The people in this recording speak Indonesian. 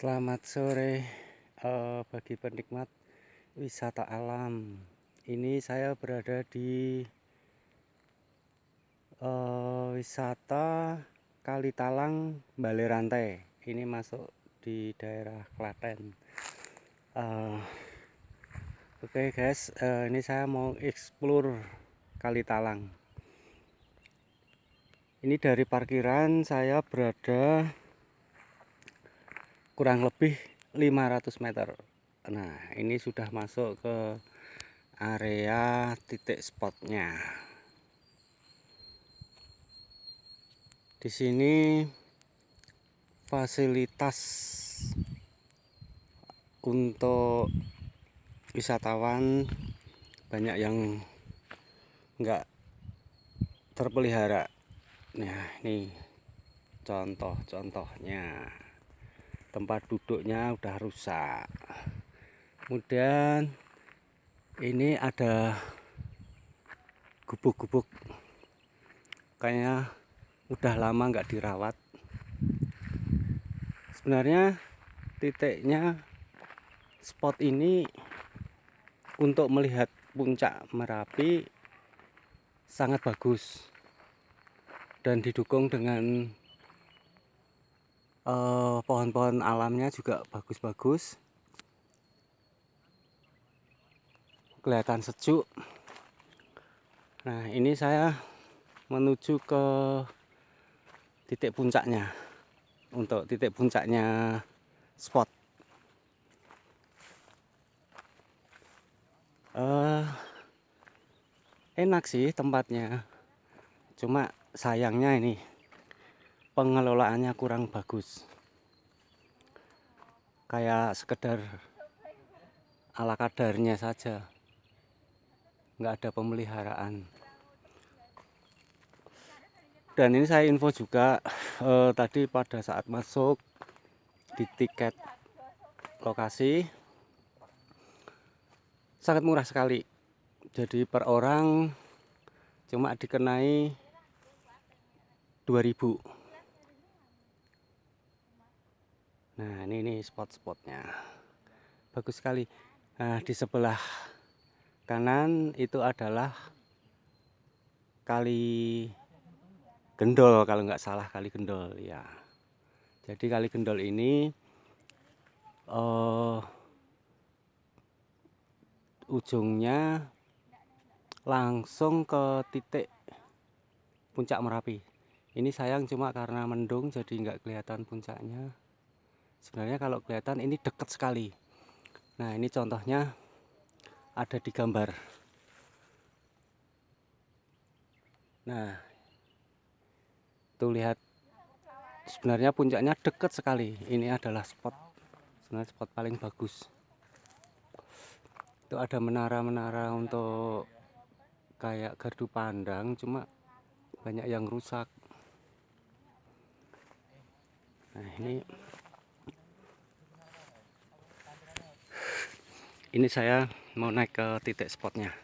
Selamat sore bagi penikmat wisata alam. Ini saya berada di wisata Kalitalang Balerrantai. Ini masuk di daerah Klaten. Oke guys, ini saya mau explore Kalitalang. Ini dari parkiran saya berada kurang lebih 500 meter. Nah, ini sudah masuk ke area titik spotnya. Di sini fasilitas untuk wisatawan banyak yang enggak terpelihara. Nah, ini contoh-contohnya. Tempat duduknya udah rusak. Kemudian ini ada gubuk-gubuk, kayaknya udah lama nggak dirawat. Sebenarnya titiknya spot ini untuk melihat puncak Merapi sangat bagus dan didukung dengan pohon-pohon alamnya juga bagus-bagus, kelihatan sejuk. Nah, ini saya menuju ke titik puncaknya. Untuk titik puncaknya spot enak sih tempatnya, cuma sayangnya ini pengelolaannya kurang bagus, kayak sekedar ala kadarnya saja, nggak ada pemeliharaan. Dan ini saya info juga, tadi pada saat masuk di tiket lokasi sangat murah sekali, jadi per orang cuma dikenai 2.000. Nah, ini spot-spotnya bagus sekali. Nah, di sebelah kanan itu adalah Kali Gendol, kalau nggak salah Kali Gendol ya. Jadi Kali Gendol ini ujungnya langsung ke titik puncak Merapi. Ini sayang cuma karena mendung jadi nggak kelihatan puncaknya. Sebenarnya kalau kelihatan ini dekat sekali. Nah, ini contohnya ada di gambar. Nah, tuh lihat, sebenarnya puncaknya dekat sekali. Ini adalah sebenarnya spot paling bagus. Itu ada menara-menara untuk kayak gardu pandang, cuma banyak yang rusak. Nah, ini saya mau naik ke titik spotnya.